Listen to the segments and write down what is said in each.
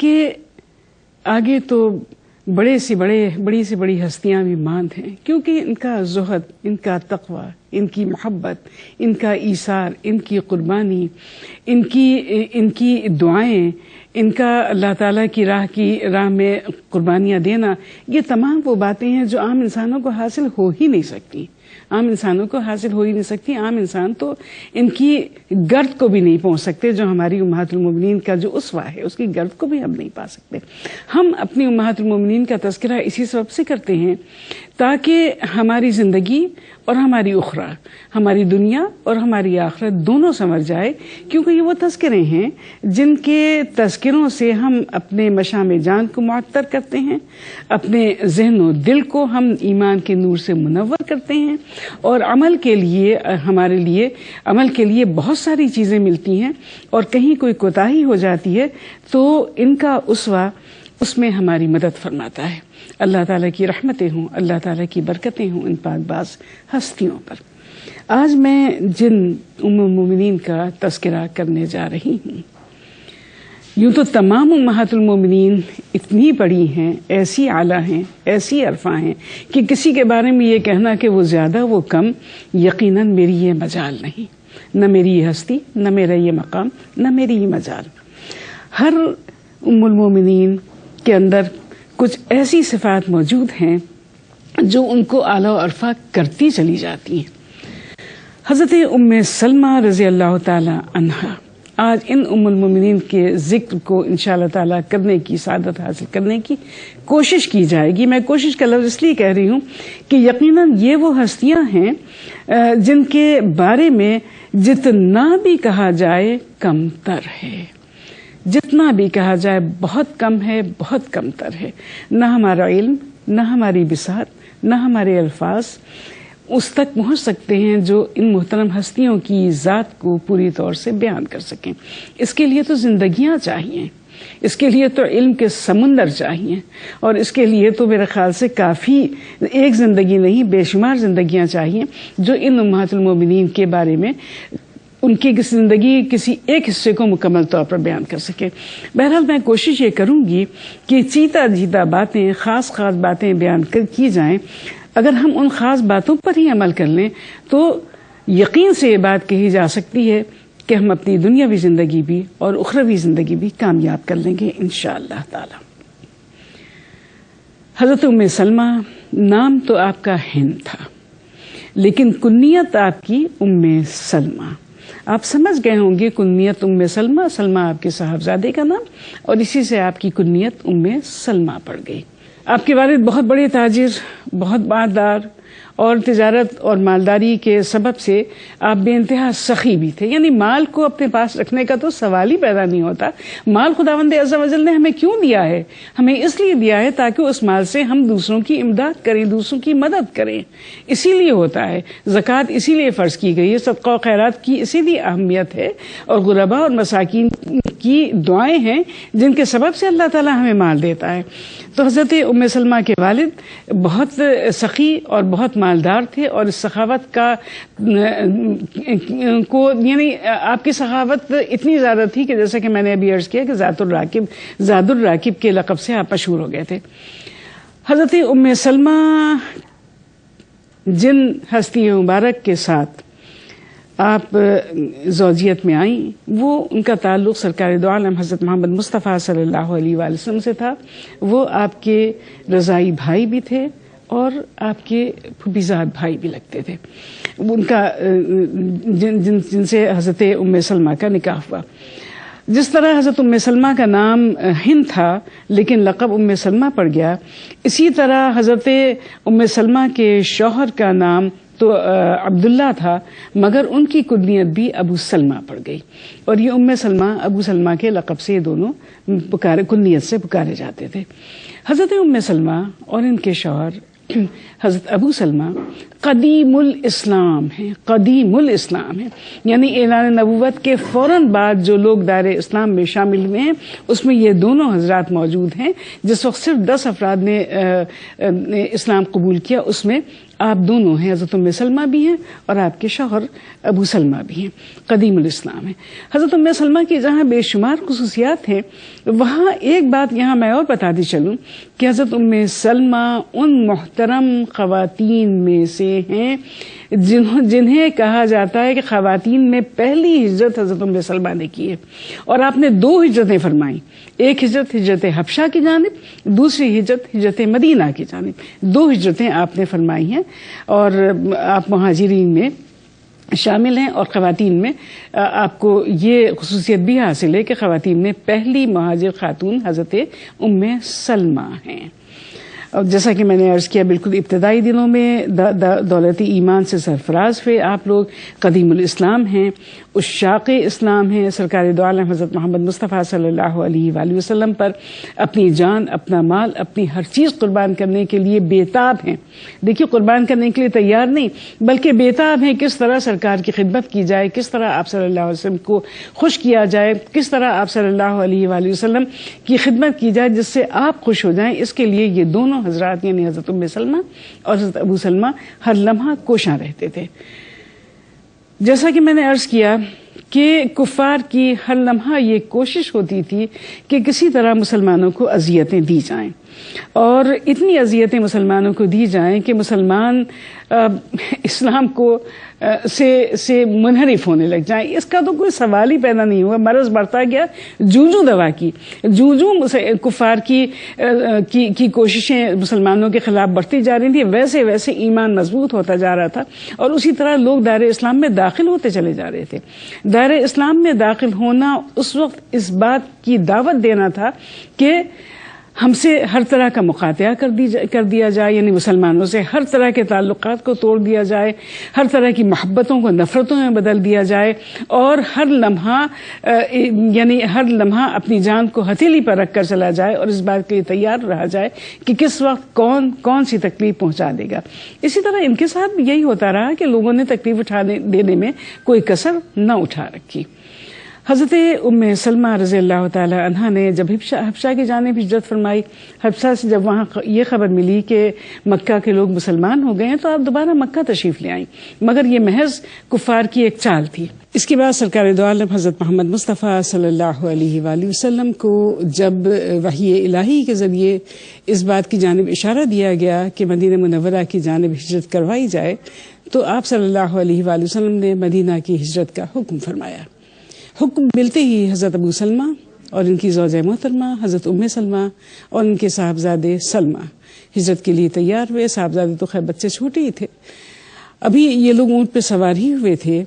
کے آگے تو بڑی سے بڑی ہستیاں بھی ماند ہیں، کیونکہ ان کا زہد، ان کا تقوی، ان کی محبت، ان کا ایثار، ان کی قربانی، ان کی دعائیں، ان کا اللہ تعالیٰ کی راہ میں قربانیاں دینا، یہ تمام وہ باتیں ہیں جو عام انسانوں کو حاصل ہو ہی نہیں سکتی۔ عام انسان تو ان کی گرد کو بھی نہیں پہنچ سکتے، جو ہماری امہات المومنین کا جو اسوہ ہے اس کی گرد کو بھی ہم نہیں پا سکتے۔ ہم اپنی امہات المومنین کا تذکرہ اسی سبب سے کرتے ہیں تاکہ ہماری زندگی اور ہماری اخرى، ہماری دنیا اور ہماری آخرت دونوں سنور جائے، کیونکہ یہ وہ تذکرے ہیں جن کے تذکروں سے ہم اپنے مشام جان کو معطر کرتے ہیں، اپنے ذہن و دل کو ہم ایمان کے نور سے منور کرتے ہیں، اور عمل کے لیے بہت ساری چیزیں ملتی ہیں، اور کہیں کوئی کوتاہی ہو جاتی ہے تو ان کا اسوہ اس میں ہماری مدد فرماتا ہے۔ اللہ تعالیٰ کی رحمتیں ہوں، اللہ تعالیٰ کی برکتیں ہوں ان پاک باز ہستیوں پر۔ آج میں جن ام المومنین کا تذکرہ کرنے جا رہی ہوں، یوں تو تمام امہات المومنین اتنی بڑی ہیں، ایسی اعلیٰ ہیں، ایسی عرفاں ہیں کہ کسی کے بارے میں یہ کہنا کہ وہ زیادہ وہ کم، یقیناً میری یہ مجال نہیں، نہ میری یہ ہستی، نہ میرا یہ مقام، نہ میری یہ مجال۔ ہر ام المومنین کے اندر کچھ ایسی صفات موجود ہیں جو ان کو اعلیٰ و عرفہ کرتی چلی جاتی ہیں۔ حضرت ام سلمہ رضی اللہ تعالی عنہا، آج ان ام المومنین کے ذکر کو انشاءاللہ تعالیٰ کرنے کی سعادت حاصل کرنے کی کوشش کی جائے گی۔ میں کوشش کا لفظ اس لیے کہہ رہی ہوں کہ یقیناً یہ وہ ہستیاں ہیں جن کے بارے میں جتنا بھی کہا جائے کم تر ہے، جتنا بھی کہا جائے بہت کم ہے، بہت کم تر ہے۔ نہ ہمارا علم، نہ ہماری بساط، نہ ہمارے الفاظ اس تک پہنچ سکتے ہیں جو ان محترم ہستیوں کی ذات کو پوری طور سے بیان کر سکیں۔ اس کے لیے تو زندگیاں چاہیے، اس کے لیے تو علم کے سمندر چاہیے، اور اس کے لیے تو میرے خیال سے کافی ایک زندگی نہیں، بے شمار زندگیاں چاہیے جو ان امہات المومنین کے بارے میں ان کی زندگی کسی ایک حصے کو مکمل طور پر بیان کر سکے۔ بہرحال میں کوشش یہ کروں گی کہ چیتا باتیں، خاص باتیں بیان کی جائیں۔ اگر ہم ان خاص باتوں پر ہی عمل کر لیں تو یقین سے یہ بات کہی جا سکتی ہے کہ ہم اپنی دنیاوی زندگی بھی اور اخروی زندگی بھی کامیاب کر لیں گے انشاءاللہ تعالی۔ حضرت ام سلمہ، نام تو آپ کا ہند تھا لیکن کنیت آپ کی ام سلمہ۔ آپ سمجھ گئے ہوں گے کنیت ام سلمہ، سلمہ آپ کے صاحبزادے کا نام، اور اسی سے آپ کی کنیت ام سلمہ پڑ گئی۔ آپ کے والد بہت بڑے تاجر، بہت مالدار، اور تجارت اور مالداری کے سبب سے آپ بے انتہا سخی بھی تھے، یعنی مال کو اپنے پاس رکھنے کا تو سوال ہی پیدا نہیں ہوتا۔ مال خداوند عز و جل نے ہمیں کیوں دیا ہے؟ ہمیں اس لیے دیا ہے تاکہ اس مال سے ہم دوسروں کی امداد کریں، دوسروں کی مدد کریں، اسی لیے ہوتا ہے۔ زکوٰۃ اسی لیے فرض کی گئی ہے، صدقہ و خیرات کی اسی لیے اہمیت ہے، اور غرباء اور مساکین کی دعائیں ہیں جن کے سبب سے اللہ تعالیٰ ہمیں مال دیتا ہے۔ تو حضرت ام سلمہ کے والد بہت سخی اور بہت مالدار تھے، اور اس سخاوت یعنی آپ کی سخاوت اتنی زیادہ تھی کہ جیسا کہ میں نے ابھی عرض کیا کہ زاد الراکب کے لقب سے آپ مشہور ہو گئے تھے۔ حضرت ام سلمہ جن ہستی مبارک کے ساتھ آپ زوجیت میں آئیں، وہ ان کا تعلق سرکار دو عالم حضرت محمد مصطفیٰ صلی اللہ علیہ وآلہ وسلم سے تھا۔ وہ آپ کے رضائی بھائی بھی تھے اور آپ کے پھوپھیزاد بھائی بھی لگتے تھے، ان کا جن سے حضرت ام سلمہ کا نکاح ہوا۔ جس طرح حضرت ام سلمہ کا نام ہند تھا لیکن لقب ام سلمہ پڑ گیا، اسی طرح حضرت ام سلمہ کے شوہر کا نام تو عبداللہ تھا، مگر ان کی کنیت بھی ابو سلمہ پڑ گئی، اور یہ ام سلمہ ابو سلمہ کے لقب سے یہ دونوں کنیت سے پکارے جاتے تھے۔ حضرت ام سلمہ اور ان کے شوہر حضرت ابو سلمہ قدیم الاسلام ہیں، قدیم الاسلام ہیں، یعنی اعلان نبوت کے فوراً بعد جو لوگ دائرہ اسلام میں شامل ہوئے ہیں اس میں یہ دونوں حضرات موجود ہیں۔ جس وقت صرف 10 افراد نے اسلام قبول کیا، اس میں آپ دونوں ہیں، حضرت ام سلمہ بھی ہیں اور آپ کے شوہر ابو سلمہ بھی ہیں، قدیم الاسلام ہیں۔ حضرت ام سلمہ کی جہاں بے شمار خصوصیات ہیں، وہاں ایک بات یہاں میں اور بتاتی چلوں کہ حضرت ام سلمہ ان محترم خواتین میں سے ہیں جنہیں کہا جاتا ہے کہ خواتین میں پہلی ہجرت حضرت ام سلمہ نے کی ہے، اور آپ نے 2 ہجرتیں فرمائیں، ایک ہجرت ہجرت حبشہ کی جانب، دوسری ہجرت ہجرت مدینہ کی جانب، 2 ہجرتیں آپ نے فرمائی ہیں، اور آپ مہاجرین میں شامل ہیں، اور خواتین میں آپ کو یہ خصوصیت بھی حاصل ہے کہ خواتین میں پہلی مہاجر خاتون حضرت ام سلمہ ہیں۔ اور جیسا کہ میں نے عرض کیا، بالکل ابتدائی دنوں میں دولت ایمان سے سرفراز ہوئے آپ لوگ، قدیم الاسلام ہیں، عشاق اسلام ہیں، سرکار دو عالم حضرت محمد مصطفیٰ صلی اللہ علیہ وآلہ وسلم پر اپنی جان، اپنا مال، اپنی ہر چیز قربان کرنے کے لیے بیتاب ہیں۔ دیکھیے، قربان کرنے کے لیے تیار نہیں بلکہ بیتاب ہیں، کس طرح سرکار کی خدمت کی جائے، کس طرح آپ صلی اللہ علیہ وسلم کو خوش کیا جائے، کس طرح آپ صلی اللہ علیہ وآلہ وسلم کی خدمت کی جائے جس سے آپ خوش ہو جائیں۔ اس کے لیے یہ دونوں حضرات یعنی حضرت ام سلمہ اور حضرت ابو سلمہ ہر لمحہ کوشاں رہتے تھے۔ جیسا کہ میں نے عرض کیا کہ کفار کی ہر لمحہ یہ کوشش ہوتی تھی کہ کسی طرح مسلمانوں کو اذیتیں دی جائیں، اور اتنی اذیتیں مسلمانوں کو دی جائیں کہ مسلمان اسلام کو سے منحرف ہونے لگ جائیں۔ اس کا تو کوئی سوال ہی پیدا نہیں ہوا، مرض بڑھتا گیا، جوں دوا کی، جوں کفار کی کوششیں مسلمانوں کے خلاف بڑھتی جا رہی تھی، ویسے ویسے ایمان مضبوط ہوتا جا رہا تھا، اور اسی طرح لوگ دائرہ اسلام میں داخل ہوتے چلے جا رہے تھے۔ دائرہ اسلام میں داخل ہونا اس وقت اس بات کی دعوت دینا تھا کہ ہم سے ہر طرح کا مقاطعہ کر دیا جائے، یعنی مسلمانوں سے ہر طرح کے تعلقات کو توڑ دیا جائے، ہر طرح کی محبتوں کو نفرتوں میں بدل دیا جائے، اور ہر لمحہ اپنی جان کو ہتھیلی پر رکھ کر چلا جائے، اور اس بات کے لیے تیار رہا جائے کہ کس وقت کون سی تکلیف پہنچا دے گا۔ اسی طرح ان کے ساتھ بھی یہی ہوتا رہا کہ لوگوں نے تکلیف دینے میں کوئی کسر نہ اٹھا رکھی۔ حضرت ام سلمہ رضی اللہ تعالی عنہا نے جب حبشہ کی جانب ہجرت فرمائی، حبشہ سے جب وہاں یہ خبر ملی کہ مکہ کے لوگ مسلمان ہو گئے ہیں، تو آپ دوبارہ مکہ تشریف لے آئیں، مگر یہ محض کفار کی ایک چال تھی۔ اس کے بعد سرکار دو عالم حضرت محمد مصطفیٰ صلی اللہ علیہ وآلہ وسلم کو جب وحی الہی کے ذریعے اس بات کی جانب اشارہ دیا گیا کہ مدینہ منورہ کی جانب ہجرت کروائی جائے، تو آپ صلی اللہ علیہ وآلہ وسلم نے مدینہ کی ہجرت کا حکم فرمایا۔ حکم ملتے ہی حضرت ابو سلمہ اور ان کی زوجہ محترمہ حضرت ام سلمہ اور ان کے صاحبزادے سلمہ ہجرت کے لیے تیار ہوئے۔ صاحبزادے تو خیر بچے چھوٹے ہی تھے، ابھی یہ لوگ اونٹ پہ سوار ہی ہوئے تھے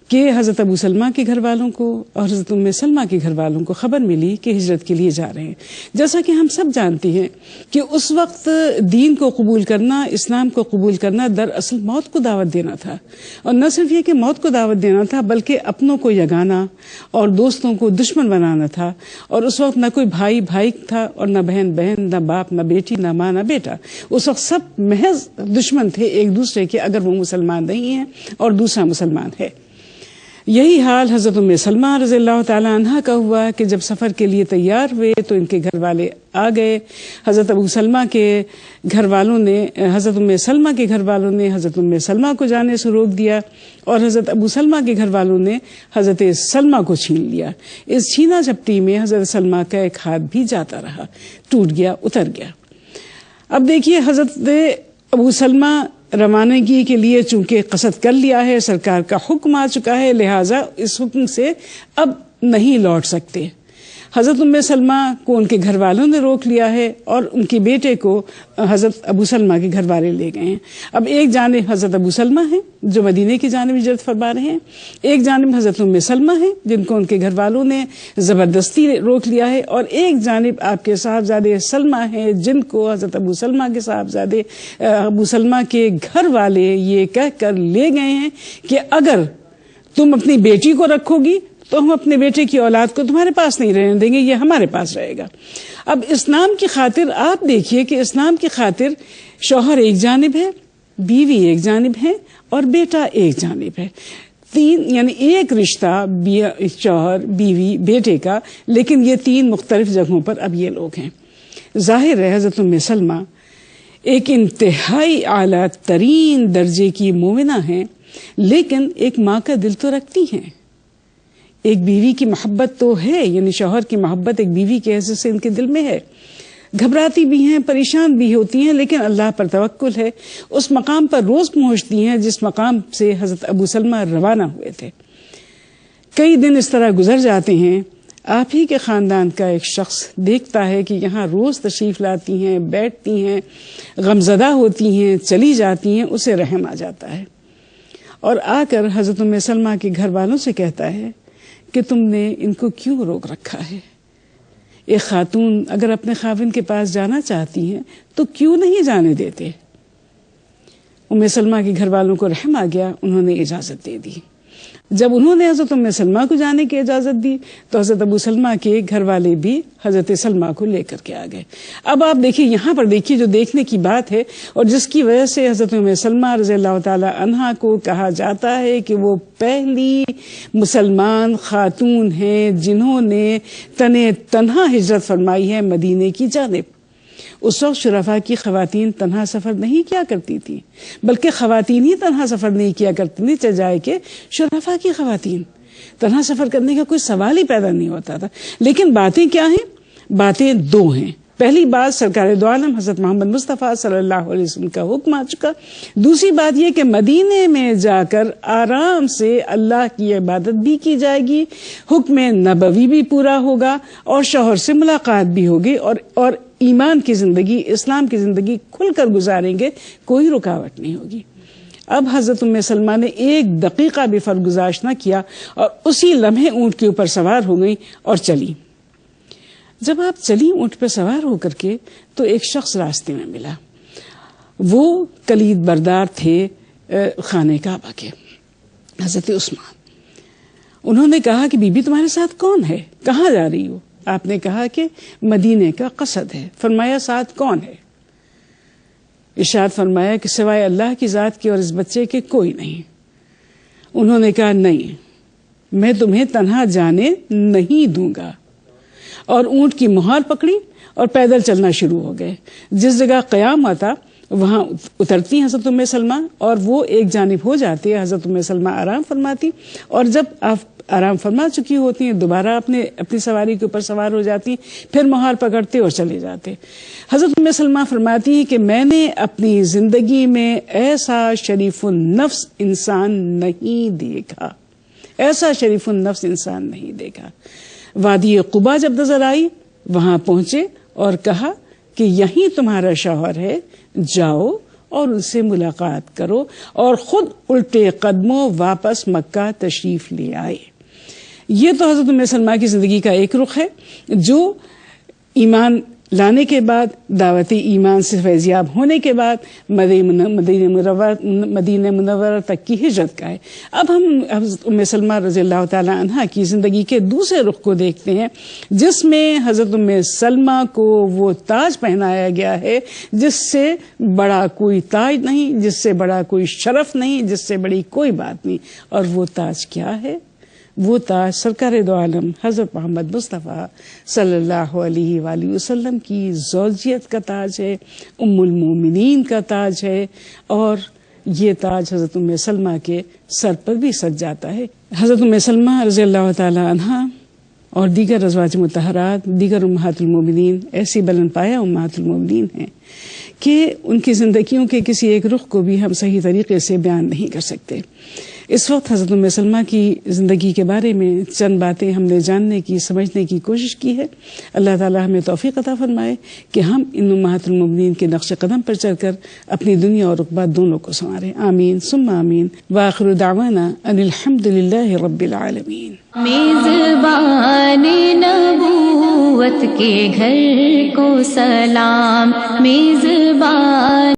کہ حضرت ابو سلمہ کے گھر والوں کو اور حضرت ام سلمہ کے گھر والوں کو خبر ملی کہ ہجرت کے لیے جا رہے ہیں۔ جیسا کہ ہم سب جانتے ہیں کہ اس وقت دین کو قبول کرنا، اسلام کو قبول کرنا دراصل موت کو دعوت دینا تھا، اور نہ صرف یہ کہ موت کو دعوت دینا تھا بلکہ اپنوں کو یگانہ اور دوستوں کو دشمن بنانا تھا۔ اور اس وقت نہ کوئی بھائی تھا، اور نہ بہن، نہ باپ، نہ بیٹی، نہ ماں، نہ بیٹا، اس وقت سب محض دشمن تھے ایک دوسرے کے، اگر وہ مسلمان نہیں ہیں اور دوسرا مسلمان ہے۔ یہی حال حضرت ام سلمہ رضی اللہ تعالی عنہا کا ہوا کہ جب سفر کے لیے تیار ہوئے تو ان کے گھر والے آ گئے۔ حضرت ابو سلمہ کے گھر والوں نے حضرت ام سلمہ کے گھر والوں نے حضرت ام سلمہ کو جانے سے روک دیا، اور حضرت ابو سلمہ کے گھر والوں نے حضرت سلمہ کو چھین لیا۔ اس چھینا جھپٹی میں حضرت سلمہ کا ایک ہاتھ بھی جاتا رہا، ٹوٹ گیا، اتر گیا۔ اب دیکھیے، حضرت ابو سلمہ روانگی کے لیے چونکہ قصد کر لیا ہے، سرکار کا حکم آ چکا ہے، لہٰذا اس حکم سے اب نہیں لوٹ سکتے۔ حضرت ام سلمہ کو ان کے گھر والوں نے روک لیا ہے، اور ان کے بیٹے کو حضرت ابو سلمہ کے گھر والے لے گئے ہیں۔ اب ایک جانب حضرت ابو سلمہ ہیں جو مدینے کی جانب ہجرت فرما رہے ہیں، ایک جانب حضرت ام سلمہ ہیں جن کو ان کے گھر والوں نے زبردستی روک لیا ہے، اور ایک جانب آپ کے صاحبزادے سلمہ ہیں جن کو حضرت ابو سلمہ کے صاحبزادے ابو سلمہ کے گھر والے یہ کہہ کر لے گئے ہیں کہ اگر تم اپنی بیٹی کو رکھو گی تو ہم اپنے بیٹے کی اولاد کو تمہارے پاس نہیں رہنے دیں گے، یہ ہمارے پاس رہے گا۔ اب اسلام کی خاطر آپ دیکھیے کہ اسلام کی خاطر شوہر ایک جانب ہے، بیوی ایک جانب ہے، اور بیٹا ایک جانب ہے، یعنی ایک رشتہ شوہر، بیوی، بیٹے کا، لیکن یہ 3 مختلف جگہوں پر اب یہ لوگ ہیں۔ ظاہر ہے حضرت ام سلمہ ایک انتہائی اعلیٰ ترین درجے کی مومنہ ہیں، لیکن ایک ماں کا دل تو رکھتی ہیں. ایک بیوی کی محبت تو ہے، یعنی شوہر کی محبت ایک بیوی کے حیثیت سے ان کے دل میں ہے. گھبراتی بھی ہیں، پریشان بھی ہوتی ہیں، لیکن اللہ پر توکل ہے. اس مقام پر روز پہنچتی ہیں جس مقام سے حضرت ابو سلمہ روانہ ہوئے تھے. کئی دن اس طرح گزر جاتے ہیں. آپ ہی کے خاندان کا ایک شخص دیکھتا ہے کہ یہاں روز تشریف لاتی ہیں، بیٹھتی ہیں، غمزدہ ہوتی ہیں، چلی جاتی ہیں. اسے رحم آ جاتا ہے اور آ کر حضرت ام سلمہ کے گھر والوں سے کہتا ہے کہ تم نے ان کو کیوں روک رکھا ہے؟ ایک خاتون اگر اپنے خاوند کے پاس جانا چاہتی ہیں تو کیوں نہیں جانے دیتے؟ ام سلمہ کے گھر والوں کو رحم آ گیا، انہوں نے اجازت دے دی. جب انہوں نے حضرت ام سلمہ کو جانے کی اجازت دی تو حضرت ابو سلمہ کے گھر والے بھی حضرت سلمہ کو لے کر کے آ گئے. اب آپ دیکھیے، یہاں پر دیکھیے جو دیکھنے کی بات ہے اور جس کی وجہ سے حضرت ام سلمہ رضی اللہ تعالی عنہا کو کہا جاتا ہے کہ وہ پہلی مسلمان خاتون ہیں جنہوں نے تنہا ہجرت فرمائی ہے مدینے کی جانب. اس وقت شرفاء کی خواتین تنہا سفر نہیں کیا کرتی تھیں، بلکہ خواتین ہی تنہا سفر نہیں کیا کرتی تھیں، چاہے جائے کہ شرفاء کی خواتین تنہا سفر کرنے کا کوئی سوال ہی پیدا نہیں ہوتا تھا. لیکن باتیں کیا ہیں؟ باتیں دو ہیں. پہلی بات سرکار دو عالم حضرت محمد مصطفیٰ صلی اللہ علیہ وسلم کا حکم آ چکا. دوسری بات یہ کہ مدینے میں جا کر آرام سے اللہ کی عبادت بھی کی جائے گی، حکم نبوی بھی پورا ہوگا اور شوہر سے ملاقات بھی ہوگی اور ایمان کی زندگی، اسلام کی زندگی کھل کر گزاریں گے، کوئی رکاوٹ نہیں ہوگی. اب حضرت ام سلمہ نے ایک دقیقہ بھی فرق گزاشت نہ کیا اور اسی لمحے اونٹ کے اوپر سوار ہو گئی اور چلی. جب آپ چلی اونٹ پہ سوار ہو کر کے تو ایک شخص راستے میں ملا. وہ کلید بردار تھے خانہ کعبہ کے، حضرت عثمان. انہوں نے کہا کہ بی بی تمہارے ساتھ کون ہے؟ کہاں جا رہی ہو؟ آپ نے کہا کہ مدینے کا قصد ہے. فرمایا ساتھ کون ہے؟ ارشاد فرمایا کہ سوائے اللہ کی ذات کی اور اس بچے کے کوئی نہیں. انہوں نے کہا نہیں، میں تمہیں تنہا جانے نہیں دوں گا. اور اونٹ کی مہار پکڑی اور پیدل چلنا شروع ہو گئے. جس جگہ قیام آتا وہاں اترتی حضرت ام سلمہ اور وہ ایک جانب ہو جاتی ہے. حضرت ام سلمہ آرام فرماتی اور جب آپ آرام فرما چکی ہوتی ہیں دوبارہ اپنی سواری کے اوپر سوار ہو جاتی ہیں، پھر مہار پکڑتے اور چلے جاتے. حضرت ام سلمہ فرماتی ہیں کہ میں نے اپنی زندگی میں ایسا شریف النفس انسان نہیں دیکھا، ایسا شریف النفس انسان نہیں دیکھا. وادی قبا جب نظر آئی وہاں پہنچے اور کہا کہ یہیں تمہارا شوہر ہے، جاؤ اور ان سے ملاقات کرو، اور خود الٹے قدموں واپس مکہ تشریف لے آئے. یہ تو حضرت ام سلمہ کی زندگی کا ایک رخ ہے جو ایمان لانے کے بعد، دعوت ایمان سے فیضیاب ہونے کے بعد مدینہ منورہ تک کی ہجرت کا ہے. اب ہم حضرت ام سلمہ رضی اللہ تعالی عنہا کی زندگی کے دوسرے رخ کو دیکھتے ہیں جس میں حضرت ام سلمہ کو وہ تاج پہنایا گیا ہے جس سے بڑا کوئی تاج نہیں، جس سے بڑا کوئی شرف نہیں، جس سے بڑی کوئی بات نہیں. اور وہ تاج کیا ہے؟ وہ تاج سرکار دو عالم حضرت محمد مصطفیٰ صلی اللہ علیہ وآلہ وسلم کی زوجیت کا تاج ہے، ام المومنین کا تاج ہے. اور یہ تاج حضرت ام سلمہ کے سر پر بھی سج جاتا ہے. حضرت ام سلمہ رضی اللہ تعالی عنہا اور دیگر ازواج مطہرات، دیگر امہات المومنین ایسی بلند پایہ امہات المومنین ہیں کہ ان کی زندگیوں کے کسی ایک رخ کو بھی ہم صحیح طریقے سے بیان نہیں کر سکتے. اس وقت حضرت ام سلمہ کی زندگی کے بارے میں چند باتیں ہم نے جاننے کی، سمجھنے کی کوشش کی ہے. اللہ تعالی ہمیں توفیق عطا فرمائے کہ ہم ان امہات المومنین کے نقش قدم پر چل کر اپنی دنیا اور عقبہ دونوں کو سنواریں. آمین ثم آمین. وآخر دعوانا ان الحمد للہ رب العالمین. میزبان نبوت کے گھر کو سلام، میزبان